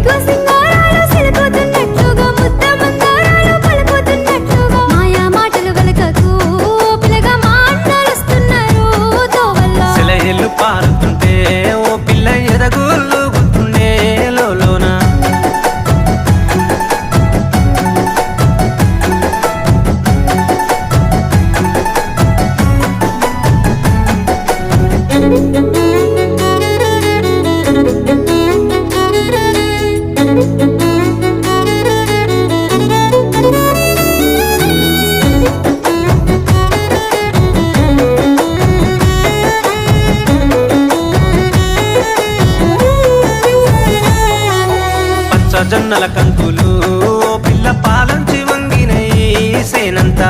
సిగ్గు సింగారాలు సిలుకుతున్నట్లుగా ముద్ద మందారాలు పలుకుతున్నట్లుగా మాయా మాటలు వెలకకు పిల్లగా మా అన్నలుస్తున్నారు దోవల్లో సెలయేళ్ళు పారుతుంటే ఓ పిల్ల ఎదగుళ్ళు గుర్తుండే లోన జొన్నల కంకులు ఓ పిల్ల పాలంచి వంగినయి సేనంతా